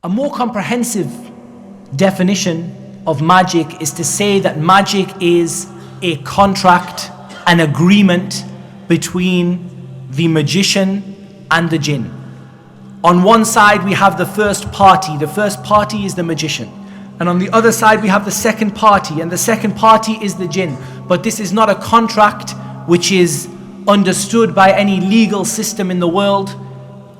A more comprehensive definition of magic is to say that magic is a contract, an agreement between the magician and the jinn. On one side we have the first party. The first party is the magician. And on the other side we have the second party, and the second party is the jinn. But this is not a contract which is understood by any legal system in the world.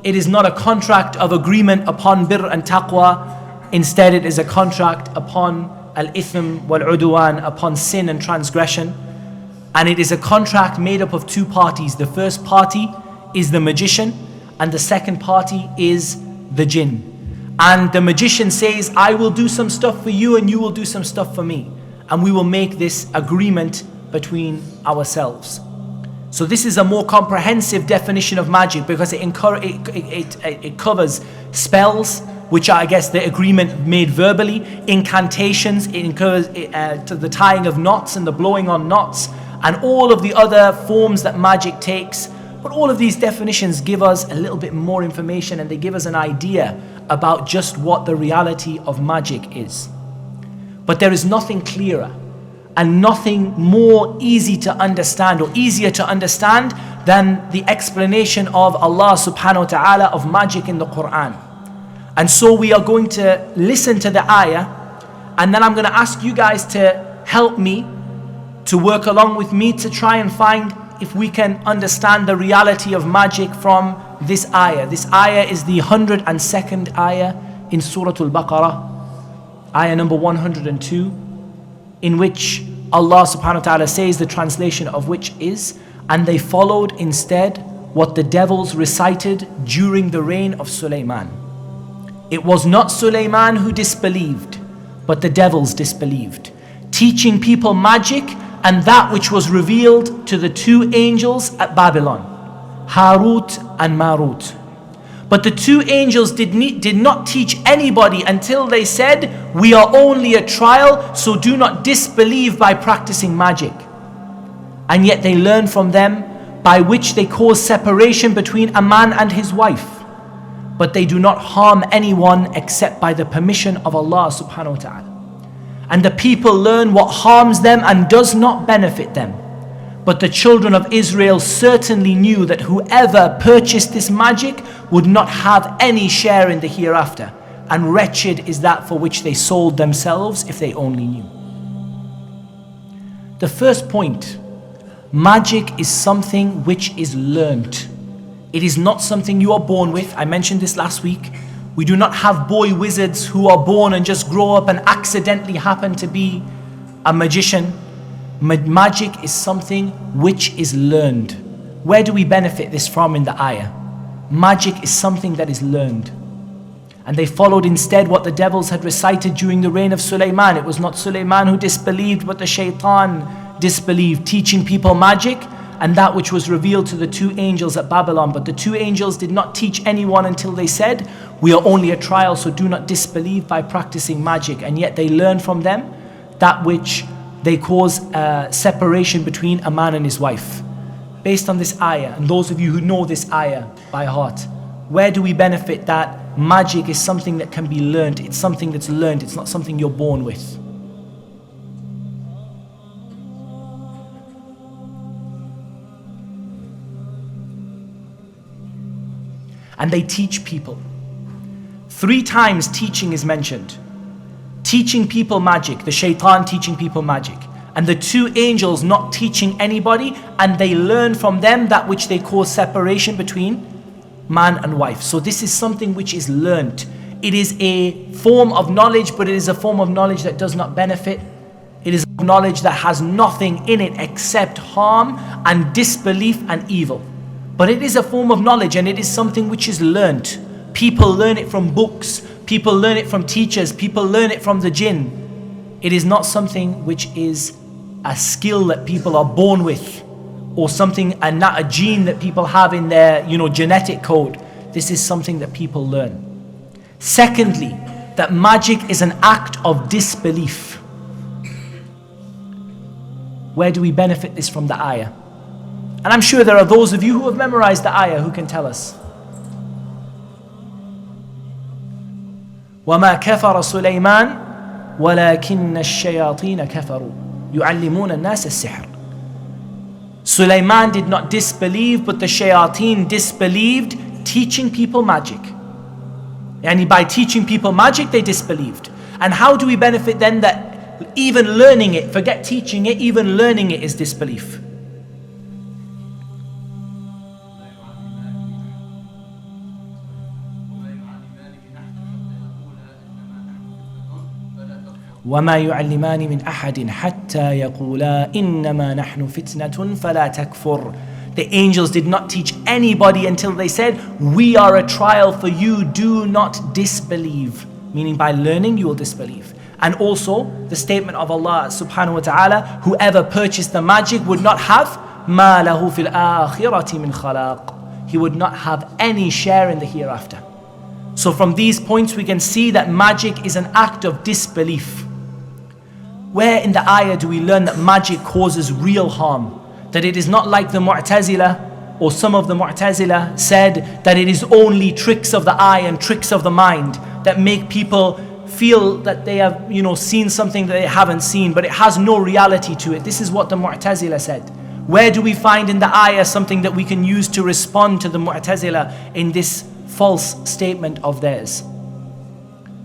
It is not a contract of agreement upon birr and taqwa. Instead, it is a contract upon al-ithm wal-udwan, upon sin and transgression. And it is a contract made up of two parties. The first party is the magician, and the second party is the jinn. And the magician says, I will do some stuff for you and you will do some stuff for me. And we will make this agreement between ourselves. So this is a more comprehensive definition of magic, because it covers spells, which are, I guess, the agreement made verbally, incantations, it covers to the tying of knots and the blowing on knots, and all of the other forms that magic takes. But all of these definitions give us a little bit more information, and they give us an idea about just what the reality of magic is. But there is nothing clearer and nothing more easy to understand or easier to understand than the explanation of Allah subhanahu wa ta'ala of magic in the Quran. And so we are going to listen to the ayah, and then I'm going to ask you guys to help me, to work along with me to try and find if we can understand the reality of magic from this ayah. This ayah is the 102nd ayah in Surah Al-Baqarah, ayah number 102, in which Allah subhanahu wa ta'ala says, the translation of which is, and they followed instead what the devils recited during the reign of Sulaiman. It was not Sulaiman who disbelieved, but the devils disbelieved, teaching people magic and that which was revealed to the two angels at Babylon, Harut and Marut. But the two angels did not teach anybody until they said, we are only a trial, so do not disbelieve by practicing magic. And yet they learned from them, by which they cause separation between a man and his wife. But they do not harm anyone except by the permission of Allah subhanahu wa ta'ala. And the people learn what harms them and does not benefit them. But the children of Israel certainly knew that whoever purchased this magic would not have any share in the hereafter. And wretched is that for which they sold themselves, if they only knew. The first point, magic is something which is learnt. It is not something you are born with. I mentioned this last week. We do not have boy wizards who are born and just grow up and accidentally happen to be a magician. Magic is something which is learned. Where do we benefit this from in the ayah? Magic is something that is learned. And they followed instead what the devils had recited during the reign of Sulaiman. It was not Sulaiman who disbelieved, but the shaitan disbelieved, teaching people magic and that which was revealed to the two angels at Babylon. But the two angels did not teach anyone until they said, we are only a trial, so do not disbelieve by practicing magic. And yet they learn from them that which they cause separation between a man and his wife. Based on this ayah, and those of you who know this ayah by heart, where do we benefit that magic is something that can be learned? It's something that's learned, it's not something you're born with. And they teach people. 3 times teaching is mentioned. Teaching people magic, the shaitan teaching people magic, and the 2 angels not teaching anybody, and they learn from them that which they cause separation between man and wife. So this is something which is learnt. It is a form of knowledge, but it is a form of knowledge that does not benefit. It is knowledge that has nothing in it except harm and disbelief and evil. But it is a form of knowledge, and it is something which is learnt. People learn it from books, people learn it from teachers, people learn it from the jinn. It is not something which is a skill that people are born with, or something, and not a gene that people have in their genetic code. This is something that people learn. Secondly, that magic is an act of disbelief. Where do we benefit this from the ayah? And I'm sure there are those of you who have memorized the ayah who can tell us. وَمَا كَفَرَ سُلَيْمَانَ وَلَكِنَّ الشَّيَاطِينَ كَفَرُوا يُعَلِّمُونَ النَّاسَ السِّحْرَ. Sulaiman did not disbelieve, but the shayateen disbelieved, teaching people magic. And by teaching people magic, they disbelieved. And how do we benefit then that even learning it, forget teaching it, even learning it is disbelief? وَمَا يُعَلِّمَانِ مِنْ أَحَدٍ حَتَّى يَقُولَا إِنَّمَا نَحْنُ فِتْنَةٌ فَلَا تَكْفُرْ. The angels did not teach anybody until they said, we are a trial for you, do not disbelieve. Meaning by learning you will disbelieve. And also the statement of Allah subhanahu wa ta'ala, whoever purchased the magic would not have مَا لَهُ فِي الْآخِرَةِ مِنْ خَلَاقٍ. He would not have any share in the hereafter. So from these points we can see that magic is an act of disbelief. Where in the ayah do we learn that magic causes real harm? That it is not like the Mu'tazila, or some of the Mu'tazila said that it is only tricks of the eye and tricks of the mind that make people feel that they have, seen something that they haven't seen, but it has no reality to it. This is what the Mu'tazila said. Where do we find in the ayah something that we can use to respond to the Mu'tazila in this false statement of theirs?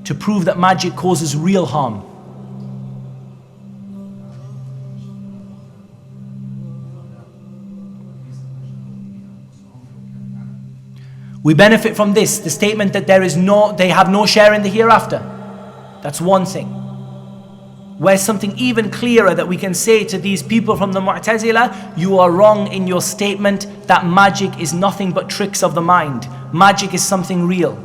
To prove that magic causes real harm. We benefit from this, the statement that they have no share in the hereafter. That's one thing. Where's something even clearer that we can say to these people from the Mu'tazila, you are wrong in your statement that magic is nothing but tricks of the mind. Magic is something real.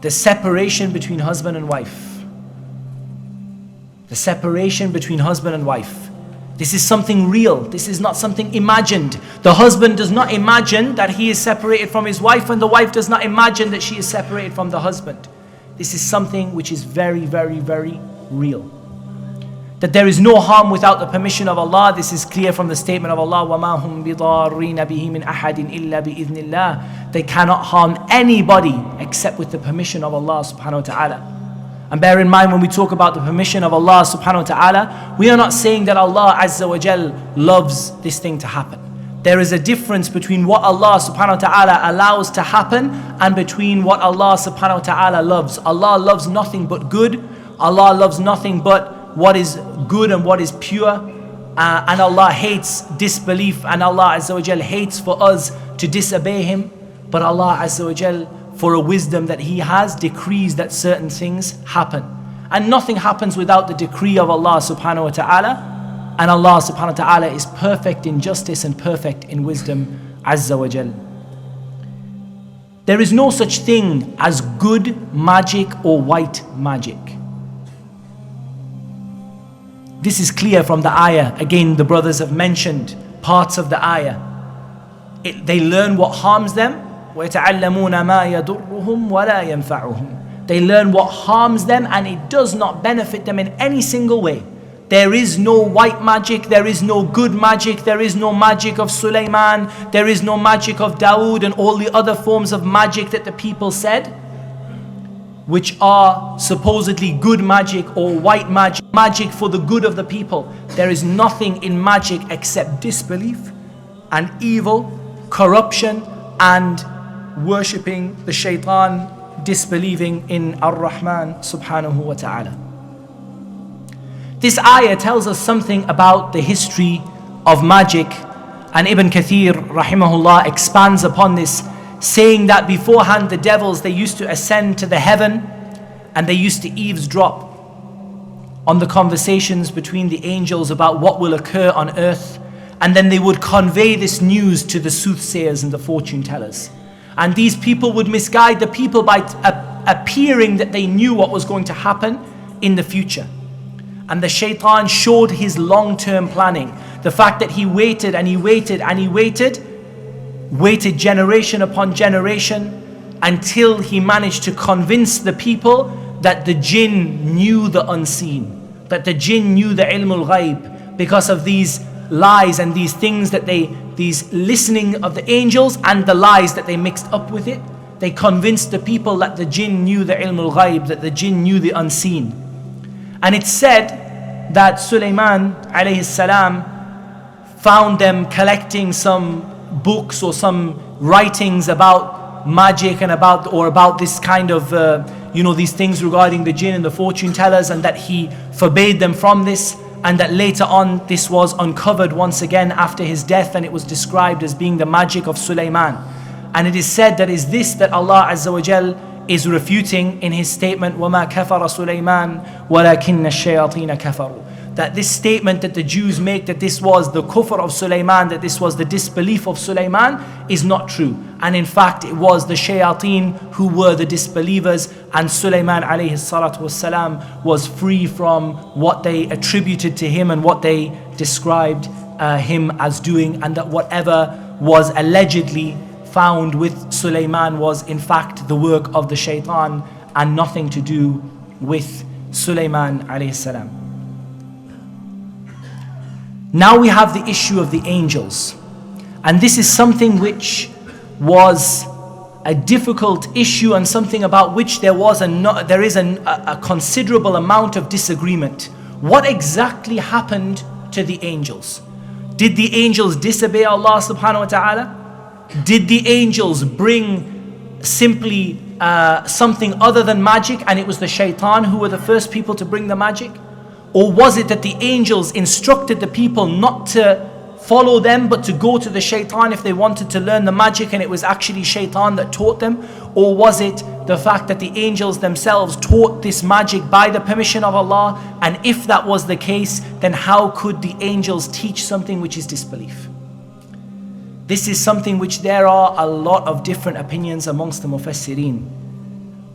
The separation between husband and wife. The separation between husband and wife. This is something real. This is not something imagined. The husband does not imagine that he is separated from his wife, and the wife does not imagine that she is separated from the husband. This is something which is very, very, very real. That there is no harm without the permission of Allah. This is clear from the statement of Allah, وَمَا هُمْ بِضَارِّينَ بِهِ مِنْ أَحَدٍ إِلَّا بِإِذْنِ اللَّهِ. They cannot harm anybody except with the permission of Allah subhanahu wa ta'ala. And bear in mind, when we talk about the permission of Allah subhanahu wa ta'ala, we are not saying that Allah azza wa jal loves this thing to happen. There is a difference between what Allah subhanahu wa ta'ala allows to happen and between what Allah subhanahu wa ta'ala loves. Allah loves nothing but good. Allah loves nothing but what is good and what is pure. And Allah hates disbelief, and Allah azza wa jal hates for us to disobey Him. But Allah azza wa jal, for a wisdom that He has, decrees that certain things happen. And nothing happens without the decree of Allah subhanahu wa ta'ala. And Allah subhanahu wa ta'ala is perfect in justice and perfect in wisdom azza wa jal. There is no such thing as good magic or white magic. This is clear from the ayah. Again, the brothers have mentioned parts of the ayah. They learn what harms them. وَيَتَعَلَّمُونَ مَا يَضُرُّهُمْ وَلَا يَنْفَعُهُمْ. They learn what harms them and it does not benefit them in any single way. There is no white magic, there is no good magic, there is no magic of Sulaiman, there is no magic of Dawood and all the other forms of magic that the people said, which are supposedly good magic or white magic, magic for the good of the people. There is nothing in magic except disbelief and evil, corruption, and worshipping the shaitan, disbelieving in Ar-Rahman subhanahu wa ta'ala. This ayah tells us something about the history of magic, and Ibn Kathir rahimahullah expands upon this, saying that beforehand the devils, they used to ascend to the heaven and they used to eavesdrop on the conversations between the angels about what will occur on earth, and then they would convey this news to the soothsayers and the fortune tellers. And these people would misguide the people by appearing that they knew what was going to happen in the future. And the shaitan showed his long-term planning. The fact that he waited and he waited and he waited generation upon generation until he managed to convince the people that the jinn knew the unseen, that the jinn knew the ilmul ghaib, because of these lies and these things that these listening of the angels and the lies that they mixed up with it. they convinced the people that the jinn knew the ilm al-ghaib, that the jinn knew the unseen. And it's said that Sulaiman alayhi salam found them collecting some books or some writings about magic and about this kind of these things regarding the jinn and the fortune tellers, and that he forbade them from this, and that later on this was uncovered once again after his death, and it was described as being the magic of Sulaiman. And it is said that is this that Allah Azza wa Jal is refuting in his statement, وَمَا كَفَرَ سُلَيْمَانَ وَلَكِنَّ الشَّيَاطِينَ كَفَرُوا. That this statement that the Jews make, that this was the kufr of Sulaiman, that this was the disbelief of Sulaiman, is not true. And in fact it was the shayateen who were the disbelievers, and Sulaiman alayhi salatu wassalam was free from what they attributed to him and what they described him as doing, and that whatever was allegedly found with Sulaiman was in fact the work of the shaitan and nothing to do with Sulaiman alayhi salam. Now we have the issue of the angels, and this is something which was a difficult issue and something about which there is a considerable amount of disagreement. What exactly happened to the angels? Did the angels disobey Allah subhanahu wa ta'ala? Did the angels bring simply something other than magic, and it was the shaitan who were the first people to bring the magic? Or was it that the angels instructed the people not to follow them but to go to the shaitan if they wanted to learn the magic, and it was actually shaitan that taught them? Or was it the fact that the angels themselves taught this magic by the permission of Allah? And if that was the case, then how could the angels teach something which is disbelief? This is something which there are a lot of different opinions amongst the Mufassirin.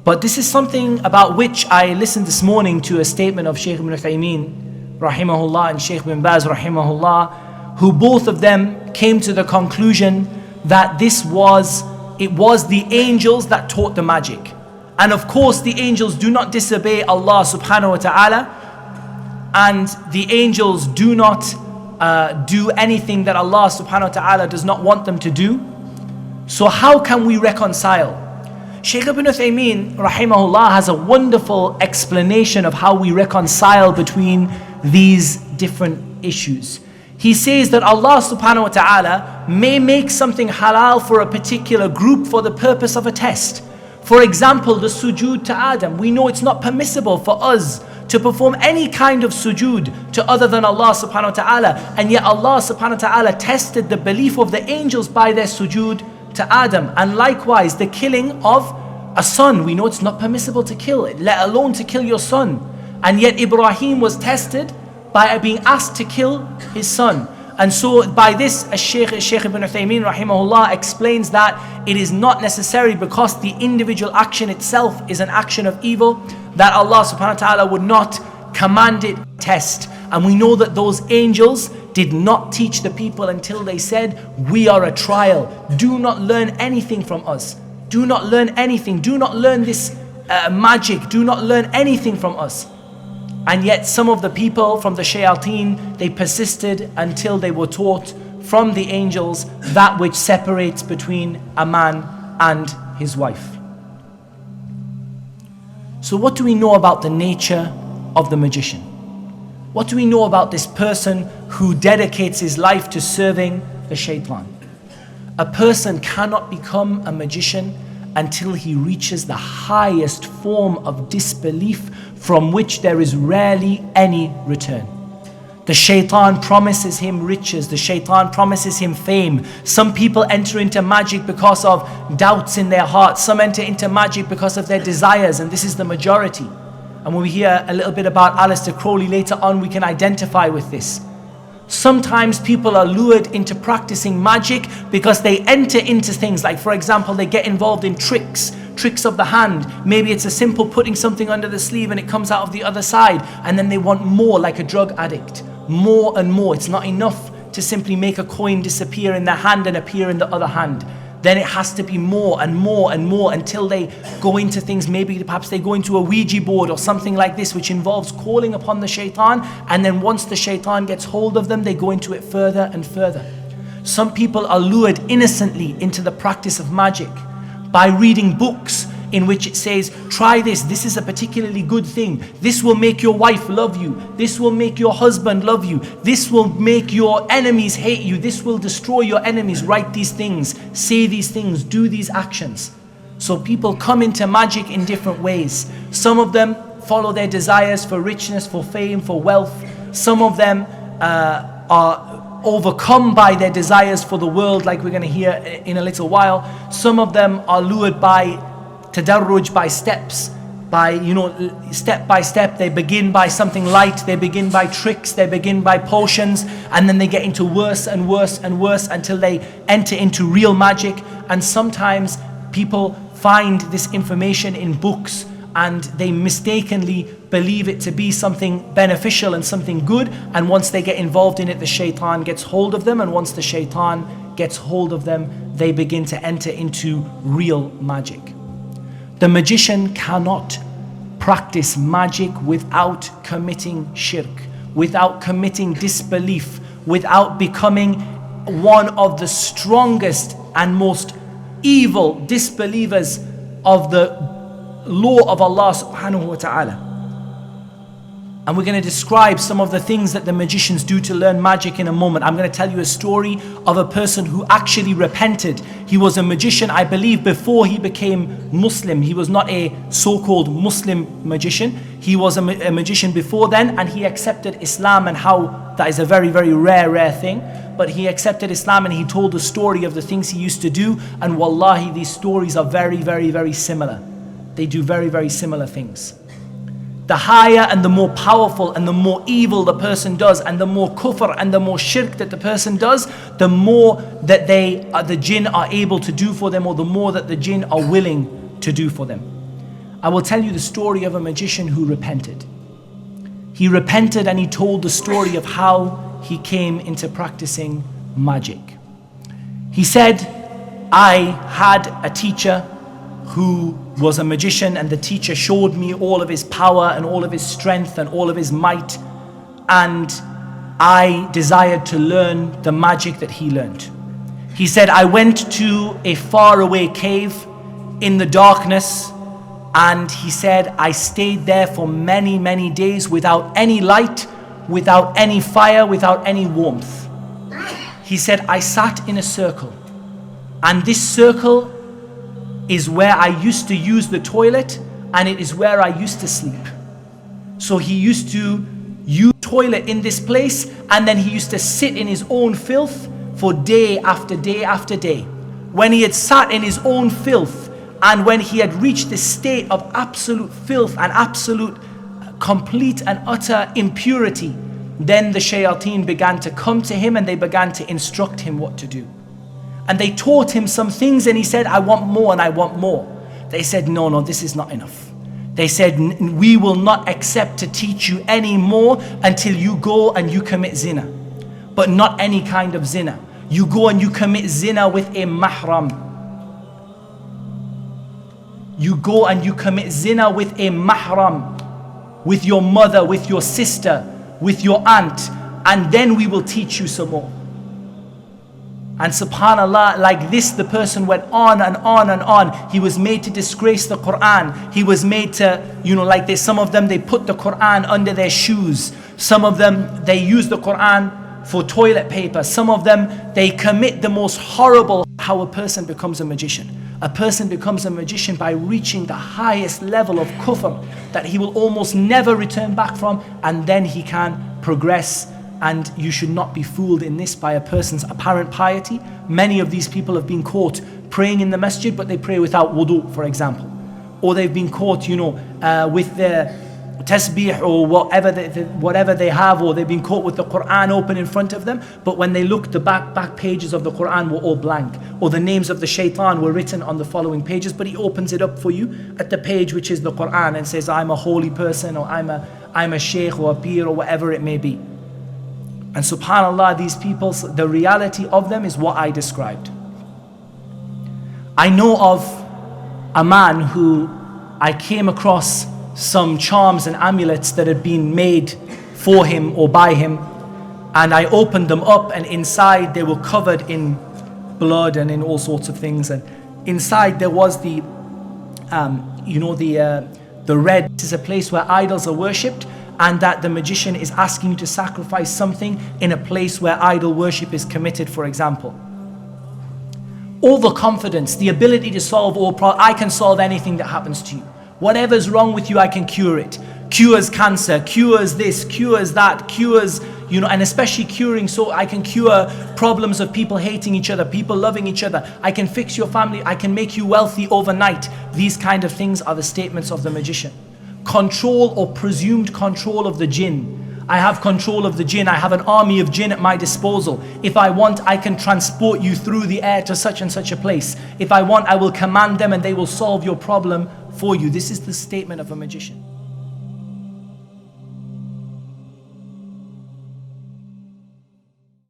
But this is something about which I listened this morning to a statement of Shaykh ibn Uthaymeen rahimahullah and Shaykh ibn Baz rahimahullah, who both of them came to the conclusion that it was the angels that taught the magic. And of course the angels do not disobey Allah subhanahu wa ta'ala, and the angels do not do anything that Allah subhanahu wa ta'ala does not want them to do. So how can we reconcile? Shaykh ibn Uthaymeen rahimahullah has a wonderful explanation of how we reconcile between these different issues. He says that Allah subhanahu wa ta'ala may make something halal for a particular group for the purpose of a test. For example, the sujood to Adam. We know it's not permissible for us to perform any kind of sujood to other than Allah subhanahu wa ta'ala, and yet Allah subhanahu wa ta'ala tested the belief of the angels by their sujood to Adam. And likewise the killing of a son, we know it's not permissible to kill, let alone to kill your son, and yet Ibrahim was tested by being asked to kill his son. And so by this, Shaykh ibn Uthaymeen rahimahullah explains that it is not necessary because the individual action itself is an action of evil, that Allah subhanahu wa ta'ala would not command it test. And we know that those angels did not teach the people until they said, we are a trial, do not learn anything from us, do not learn anything, do not learn this magic, do not learn anything from us. And yet some of the people from the shayateen, they persisted until they were taught from the angels that which separates between a man and his wife. So what do we know about the nature of the magician? What do we know about this person who dedicates his life to serving the shaitan? A person cannot become a magician until he reaches the highest form of disbelief from which there is rarely any return. The shaitan promises him riches, the shaitan promises him fame. Some people enter into magic because of doubts in their hearts. Some enter into magic because of their desires, and this is the majority. And when we hear a little bit about Aleister Crowley later on, we can identify with this. Sometimes people are lured into practicing magic because they enter into things like, for example, they get involved in tricks of the hand. Maybe it's a simple putting something under the sleeve and it comes out of the other side, and then they want more, like a drug addict. More and more. It's not enough to simply make a coin disappear in their hand and appear in the other hand. Then it has to be more and more and more until they go into things, maybe perhaps they go into a Ouija board or something like this, which involves calling upon the shaitan, and then once the shaitan gets hold of them, they go into it further and further. Some people are lured innocently into the practice of magic, by reading books in which it says, try this is a particularly good thing. This will make your wife love you. This will make your husband love you. This will make your enemies hate you. This will destroy your enemies. Write these things, say these things, do these actions. So people come into magic in different ways. Some of them follow their desires for richness, for fame, for wealth. Some of them are overcome by their desires for the world, like we're going to hear in a little while. Some of them are lured by tadarruj, by steps, by step by step. They begin by something light, they begin by tricks, they begin by potions, and then they get into worse and worse and worse until they enter into real magic. And sometimes people find this information in books and they mistakenly believe it to be something beneficial and something good, and once they get involved in it, the shaitan gets hold of them, and once the shaitan gets hold of them, they begin to enter into real magic. The magician cannot practice magic without committing shirk, without committing disbelief, without becoming one of the strongest and most evil disbelievers of the law of Allah subhanahu wa ta'ala. And we're going to describe some of the things that the magicians do to learn magic in a moment. I'm going to tell you a story of a person who actually repented. He was a magician, I believe, before he became Muslim. He was not a so-called Muslim magician. He was a magician before then, and he accepted Islam, and how that is a very, very rare thing. But he accepted Islam and he told the story of the things he used to do, and wallahi, these stories are very, very, very similar. They do very, very similar things. The higher and the more powerful and the more evil the person does, and the more kufr and the more shirk that the person does, the more that the jinn are able to do for them, or the more that the jinn are willing to do for them. I will tell you the story of a magician who repented. He repented and he told the story of how he came into practicing magic. He said, I had a teacher who was a magician, and the teacher showed me all of his power and all of his strength and all of his might, and I desired to learn the magic that he learned. He said, I went to a faraway cave in the darkness, and he said, I stayed there for many, many days without any light, without any fire, without any warmth. He said, I sat in a circle, and this circle is where I used to use the toilet, and it is where I used to sleep. So he used to use toilet in this place, and then he used to sit in his own filth for day after day after day. When he had sat in his own filth, and when he had reached this state of absolute filth and absolute complete and utter impurity, then the shayateen began to come to him and they began to instruct him what to do. And they taught him some things, and he said, I want more and I want more. They said, no, this is not enough. They said, we will not accept to teach you any more until you go and you commit zina. But not any kind of zina. You go and you commit zina with a mahram. You go and you commit zina with a mahram, with your mother, with your sister, with your aunt, and then we will teach you some more. And subhanallah, like this, the person went on and on and on. He was made to disgrace the Quran. He was made to, like this, some of them, they put the Quran under their shoes. Some of them, they use the Quran for toilet paper. Some of them, they commit the most horrible. How a person becomes a magician. A person becomes a magician by reaching the highest level of kufr that he will almost never return back from, and then he can progress. And you should not be fooled in this by a person's apparent piety. Many of these people have been caught praying in the masjid, but they pray without wudu, for example. Or they've been caught, with their tasbih or whatever they have, or they've been caught with the Quran open in front of them, but when they look, the back pages of the Quran were all blank, or the names of the shaitan were written on the following pages, but he opens it up for you at the page which is the Quran and says, I'm a holy person, or I'm a sheikh or a peer, or whatever it may be. And subhanallah, these people, the reality of them is what I described. I know of a man who I came across some charms and amulets that had been made for him or by him, and I opened them up, and inside they were covered in blood and in all sorts of things, and inside there was the red. This is a place where idols are worshipped, and that the magician is asking you to sacrifice something in a place where idol worship is committed, for example. Overconfidence, the ability to solve all problems. I can solve anything that happens to you. Whatever's wrong with you, I can cure it. Cures cancer, cures this, cures that, cures, and especially curing, so I can cure problems of people hating each other, people loving each other. I can fix your family, I can make you wealthy overnight. These kind of things are the statements of the magician. Control or presumed control of the jinn. I have control of the jinn. I have an army of jinn at my disposal. If I want, I can transport you through the air to such and such a place. If I want, I will command them and they will solve your problem for you. This is the statement of a magician.